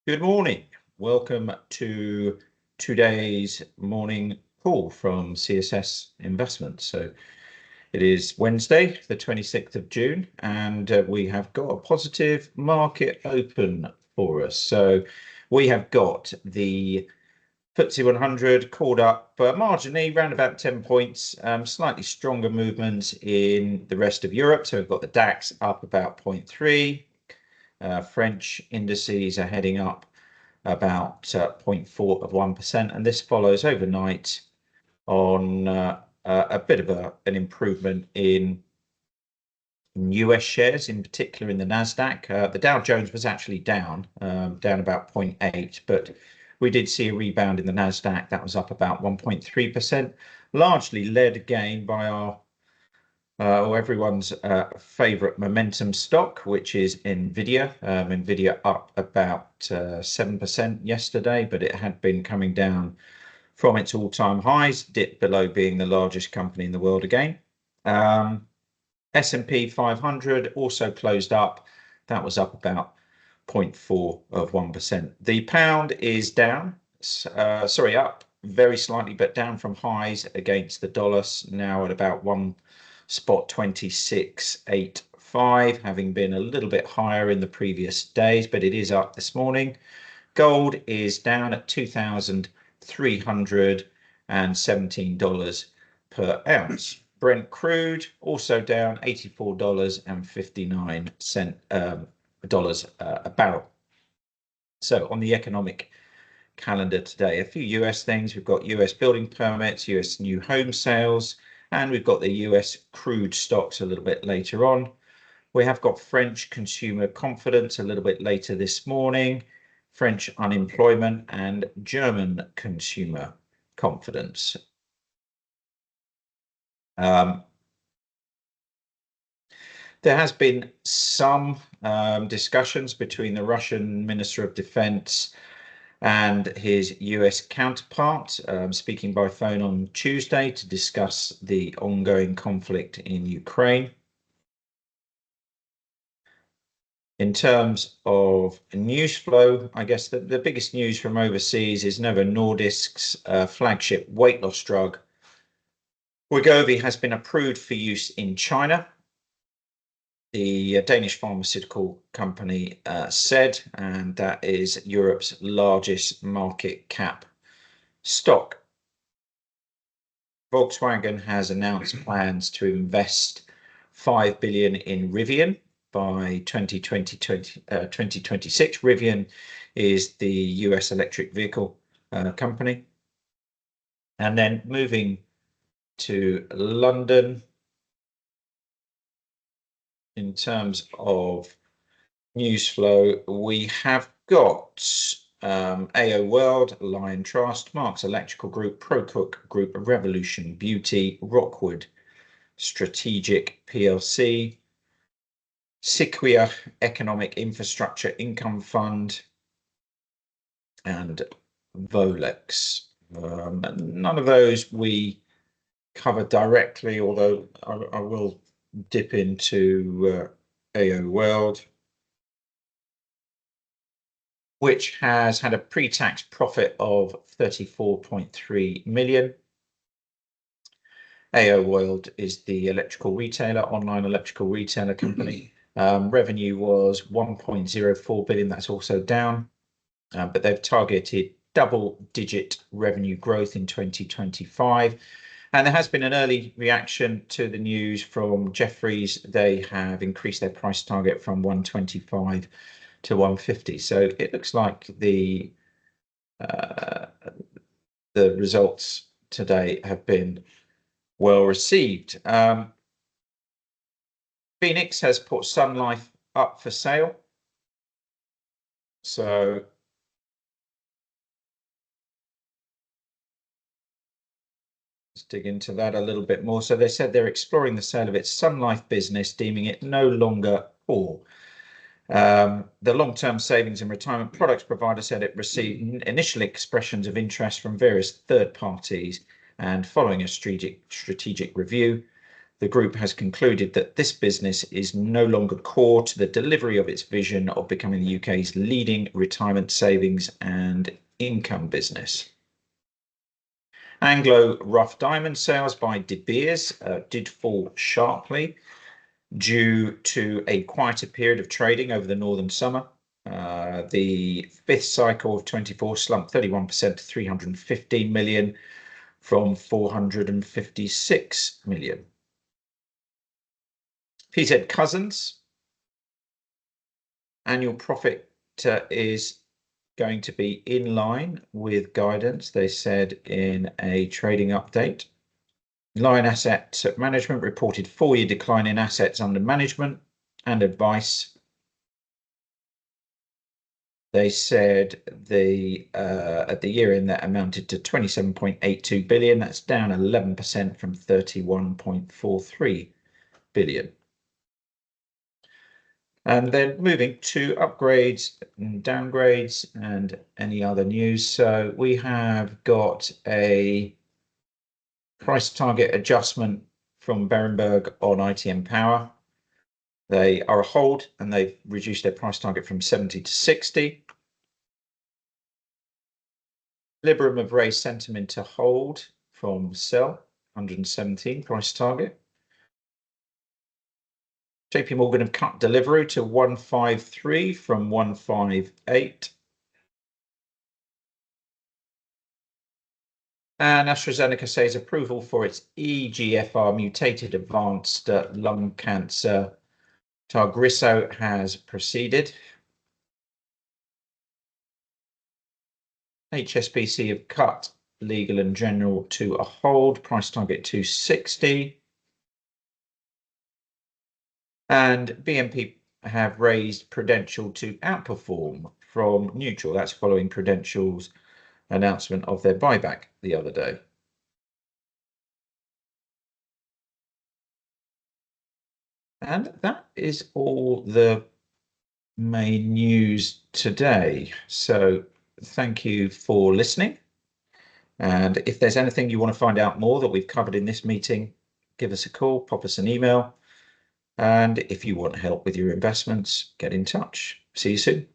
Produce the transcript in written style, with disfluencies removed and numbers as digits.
Good morning. Welcome to today's morning call from CSS Investments. So it is Wednesday, the 26th of June, and we have got a positive market open for us. So we have got the FTSE 100 called up marginally, around about 10 points, slightly stronger movements in the rest of Europe. So we've got the DAX up about 0.3. French indices are heading up about 0.4%, and this follows overnight on a bit of an improvement in US shares, in particular in the Nasdaq. The Dow Jones was actually down about 0.8, but we did see a rebound in the Nasdaq. That was up about 1.3%, largely led again by our everyone's favorite momentum stock, which is Nvidia. Nvidia up about 7% yesterday, but it had been coming down from its all-time highs, dipped below being the largest company in the world again. S&P 500 also closed up. That was up about 0.4%. The pound is down, up very slightly, but down from highs against the dollar, now at about spot 26.85, having been a little bit higher in the previous days, but it is up this morning. Gold is down at $2,317 per ounce. Brent crude also down $84.59 a barrel. So on the economic calendar today, a few US things. We've got US building permits, US new home sales, and we've got the US crude stocks a little bit later on. We have got French consumer confidence a little bit later this morning, French unemployment, and German consumer confidence. There has been some discussions between the Russian Minister of Defense and his US counterpart, speaking by phone on Tuesday to discuss the ongoing conflict in Ukraine. In terms of news flow, I guess the biggest news from overseas is Novo Nordisk's flagship weight loss drug, Wegovy, has been approved for use in China. The Danish pharmaceutical company said, and that is Europe's largest market cap stock. Volkswagen has announced plans to invest 5 billion in Rivian by 2026. Rivian is the US electric vehicle company. And then moving to London, in terms of news flow, we have got AO World, Lion Trust, Marks Electrical Group, ProCook Group, Revolution Beauty, Rockwood Strategic PLC, Sequoia Economic Infrastructure Income Fund, and Volex. None of those we cover directly, although I will dip into AO World, which has had a pre-tax profit of 34.3 million. AO World is the electrical retailer, online electrical retailer company. Revenue was 1.04 billion. That's also down, but they've targeted double-digit revenue growth in 2025. And there has been an early reaction to the news from Jefferies. They have increased their price target from 125 to 150. So it looks like the results today have been well received. Phoenix has put Sun Life up for sale. So let's dig into that a little bit more. So they said they're exploring the sale of its Sun Life business, deeming it no longer core. The long-term savings and retirement products provider said it received initial expressions of interest from various third parties, and following a strategic review, the group has concluded that this business is no longer core to the delivery of its vision of becoming the UK's leading retirement savings and income business. Anglo rough diamond sales by De Beers did fall sharply due to a quieter period of trading over the northern summer. The fifth cycle of 24 slumped 31% to 315 million from 456 million. PZ Cussons annual profit is going to be in line with guidance, they said in a trading update. Lion Asset Management reported 4-year decline in assets under management and advice. They said at the year end that amounted to 27.82 billion. That's down 11% from 31.43 billion. And then moving to upgrades and downgrades and any other news. So we have got a price target adjustment from Berenberg on ITM Power. They are a hold and they've reduced their price target from 70 to 60. Liberum have raised sentiment to hold from sell, 117 price target. JP Morgan have cut Deliveroo to 153 from 158. And AstraZeneca says approval for its EGFR mutated advanced lung cancer Tagrisso has proceeded. HSBC have cut Legal and General to a hold, price target 260. And BNP have raised Prudential to outperform from neutral. That's following Prudential's announcement of their buyback the other day. And that is all the main news today. So thank you for listening. And if there's anything you want to find out more that we've covered in this meeting, give us a call, pop us an email. And if you want help with your investments, get in touch. See you soon.